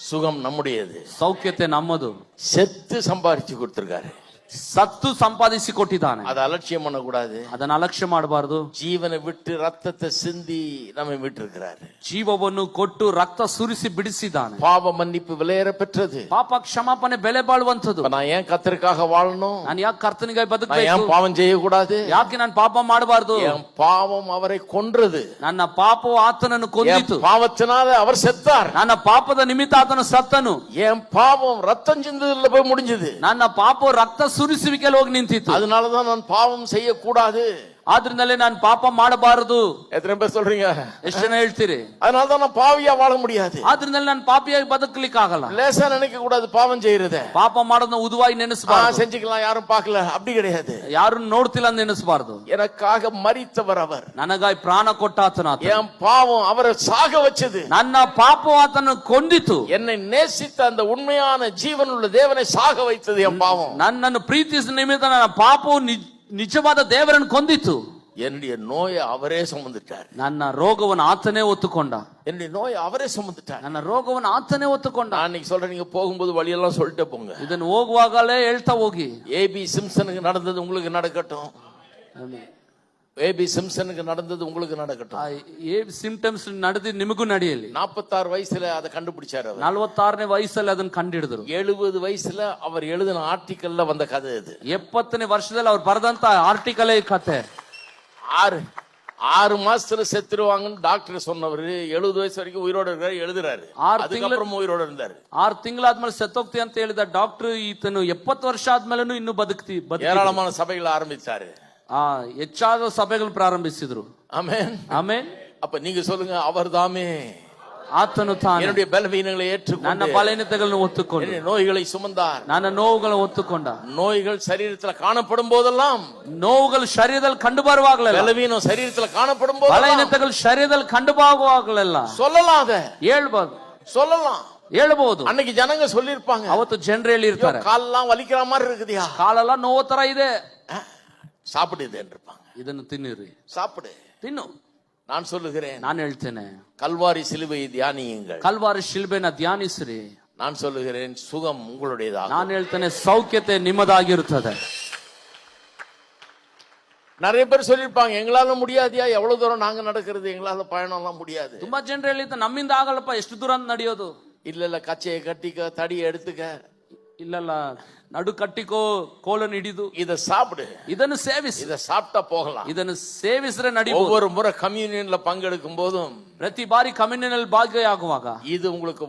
சுகம் நம்முடையது, ಸೌಖ್ಯತೆ ನಮ್ಮದು. செத்து சம்பாரிச்சு கொடுத்திருக்காரு. ಸತ್ತು ಸಂಪಾದಿಸಿ ಕೊಟ್ಟಿದ್ದಾನೆ. அதை அலட்சியம் பண்ணக்கூடாது. ಅದನ್ನ ಅಲಕ್ಷ್ಯ ಮಾಡಬಾರದು. ஜீவனை விட்டு ரத்தத்தை சிந்தி நம்மை விட்டிருக்கிறாரு. ಜೀವವನ್ನು ಕೊಟ್ಟು ರಕ್ತ ಸುರಿಸಿ ಬಿಡಿಸಿದ್ದಾನೆ. பாவ மன்னிப்பு விலையேற பெற்றது. ಪಾಪ ಕ್ಷಮಾಪಣೆ ಬೆಲೆ ಬಾಳುವಂತದ್ದು. நான் ஏன் கர்த்தருக்காக வாழணும்? ನಾನು ಯಾಕೆ ಕರ್ತನಿಗಾಗಿ நான் ಬದುಕಬೇಕು? ஏன் பாவம் செய்யக்கூடாது? ಯಾಕೆ ನಾನು ಪಾಪ ಮಾಡಬಾರದು? என் பாவம் அவரை கொன்றது. ನನ್ನ ಪಾಪವು ಆತನನ್ನು ಕೊಂದಿತು. என் பாவத்தினால அவர் செத்தார். ನನ್ನ ಪಾಪದ ನಿಮಿತ್ತ ಆತನು ಸತ್ತನು. என் பாவம் ரத்தம் சிந்ததுல போய் முடிஞ்சது. ನನ್ನ ಪಾಪವು ರಕ್ತ ಸುರಿಸುವಿಕೆಯಲ್ಲಿ ಹೋಗಿ ನಿಂತಿತ್ತು. அதனாலதான் நான் பாவம் செய்யக்கூடாது. ಆದ್ರಿಂದಲೇ ನಾನು ಪಾಪ ಮಾಡಬಾರದು. எத்தனை பேர் சொல்றீங்க? ಎಷ್ಟು ಜನ ಹೇಳ್ತೀರಿ? அதனாலதான் நான் பாவியா வாழ முடியாது. ಆದ್ರಿಂದಲೇ ನಾನು ಪಾಪಿಯಾಗಿ ಬದುಕಲಿಕ್ಕೆ ಆಗಲ್ಲ. லேசா நினைக்க கூடாது பாவம் செய்யறத. ಪಾಪ ಮಾಡೋದನ್ನ ಉದುವಾಗಿ ನೆನೆಸಬಾರದು. செஞ்சுக்கலாம், யாரும் பார்க்கல, அப்படி கிடையாது. ಯಾರನ್ನು ನೋಡ್ತಿಲ್ಲ ಅಂತ ನೆನೆಸಬಾರದು. எனக்காக மரித்தவர் அவர். ನನಗಾಗಿ ಪ್ರಾಣ ಕೊಟ್ಟ ಆತನು. என் பாவம் அவரை சாக வச்சது. ನನ್ನ ಪಾಪವು ಆತನು ಕೊಂದಿತು. என்னை நேசித்த அந்த உண்மையான ஜீவனுள்ள தேவனை சாக வைத்தது என் பாவம். ನನ್ನನ್ನು ಪ್ರೀತಿಸಿದ ನಿಮಿತ್ತ ನನ್ನ ಪಾಪವು ನಿಜವಾದ ದೇವರನ್ನು ಕೊಂದಿತು. என்னுடைய நோயை அவரே சுமந்துட்டார். ನನ್ನ ರೋಗವನ್ನು ಆತನೇ ಒತ್ತುಕೊಂಡ. என்னுடைய நோயை அவரே சுமந்துட்டார். ನನ್ನ ರೋಗವನ್ನು ಆತನೇ ಒತ್ತುಕೊಂಡ. நான் இன்னைக்கு சொல்றேன், நீங்க போகும்போது வழியெல்லாம் சொல்லிட்டே போங்க. ಇದನ್ನು ಹೋಗುವಾಗಲೇ ಹೇಳ್ತಾ ಹೋಗಿ. ஏபி சிம்சனுக்கு நடந்தது உங்களுக்கு நடக்கட்டும். ஏபி சிம்சனுக்கு நடந்தது உங்களுக்கு நடக்கட்டும். ಸಿಂಪ್ಟಮ್ಸ್ ನಡೆದು ನಿಮಗೂ ನಡೆಯಲಿ. 46 வயசுல அதை கண்டுபிடிச்சாரு. 46ನೇ ವಯಸ್ಸಲ್ಲಿ ಅದನ್ನ ಕಂಡಿಡಿದ್ರು. 70 வயசுல அவர் எழுதின ஆர்டிக்கல்ல வந்த கதை இது. 70ನೇ ವರ್ಷದಲ್ಲಿ ಅವ್ರು ಬರೆದಂತ ಆರ್ಟಿಕಲ್ ಕತೆ. 6 மாசத்துல செத்துருவாங்கன்னு டாக்டர் சொன்னவரு 70 வயசு வரைக்கும் உயிரோட இருக்காரு எழுதுறாரு. அதுக்கப்புறம் உயிரோட இருந்தாரு. 6 ತಿಂಗಳಾದ್ಮೇಲೆ ಸತ್ತೋಗ್ತಿ ಅಂತ ಹೇಳಿದ ಡಾಕ್ಟರ್ ಈತನು 70 ವರ್ಷ ಆದ್ಮೇಲೆ ಇನ್ನೂ ஏராளமான சபைகளை ஆரம்பிச்சாரு. ಹೆಚ್ಚಾದ ಸಭೆಗಳು ಪ್ರಾರಂಭಿಸಿದ್ರು. ஆமென் ಆಮೆನ್. அப்ப நீங்க சொல்லுங்க, அவர் தாமே ಆತನು ತಾನೇ என்னுடைய பலவீனங்களை ஏற்றுக்கொண்டு ನನ್ನ ಬಲಹೀನತೆಗಳನ್ನು ಒತ್ತುಕೊಂಡು என்னுடைய நோய்களை சுமந்தார். ನನ್ನ ನೋವುಗಳನ್ನು ಒತ್ತುಕೊಂಡ. நோய்கள் சரீரத்துல காணப்படும் போதெல்லாம், ನೋವುಗಳು ಶರೀರದಲ್ಲಿ ಕಂಡು ಬರುವಾಗಲೆಲ್ಲ, பலவீனம் சரீரத்துல காணப்படும் போது, ಬಲಹೀನತೆಗಳು ಶರೀರದಲ್ಲಿ ಕಂಡು ಬರುವಾಗಲೆಲ್ಲ சொல்லலாம், அத ಹೇಳ್ಬೋದು, சொல்லலாம், ಹೇಳ್ಬಹುದು. அன்னைக்கு ஜனங்க சொல்லிருப்பாங்க, ಅವತ್ತು ಜನರು ಹೇಳಿರ್ತಾರೆ, காலெல்லாம் வலிக்கிற மாதிரி இருக்குதியா, ಕಾಲೆಲ್ಲ ನೋವು ತರ ಇದೆ, சாப்பிடுது இருப்பாங்க. ಇದನ್ನು ತಿನ್ನಿರಿ, சாப்பிடு, ತಿನ್ನು. நான் சொல்லுகிறேன், ನಾನು ಹೇಳ್ತೇನೆ, கல்வாரி சிலுவையை தியானியுங்கள். ಕಲ್ವಾರಿ ಶಿಲ್ಬೆನ ಧ್ಯಾನಿಸಿರಿ. நான் சொல்லுகிறேன், சுகம் உங்களுடையதாக. ನಾನು ಹೇಳ್ತೇನೆ, ಸೌಖ್ಯತೆ ನಿಮ್ಮದಾಗಿರುತ್ತದೆ. நிறைய பேர் சொல்லிருப்பாங்க, எங்களால முடியாதியா, எவ்வளவு தூரம் நாங்க நடக்கிறது, எங்களால பயணம் எல்லாம் முடியாது. ತುಂಬಾ ಜನರು ಹೇಳಿದ, ನಮ್ಮಿಂದ ಆಗಲ್ಲಪ್ಪ, ಎಷ್ಟು ದೂರ ನಡೆಯೋದು. இல்ல கச்சையை கட்டிக்க, தடியை எடுத்துக்க, இல்லಲ್ಲ நடு கட்டிக்கோ, ಕೋಲನ್ನು ಹಿಡಿದು இத சாப்பிடு, ಇದನ್ನು ಸೇವಿಸಿ, இத சாப்பிட்டா போகலாம். ಇದನ್ನು ಸೇವಿಸಿದ್ರೆ ನಡಿಬಹುದು. ஒவ்வொரு முறை கம்யூனியன்ல பங்கெடுக்கும் போதும், ಪ್ರತಿ ಬಾರಿ ಕಮ್ಯುನಿಯನ್ ಭಾಗಿಯಾಗುವಾಗ இது உங்களுக்கு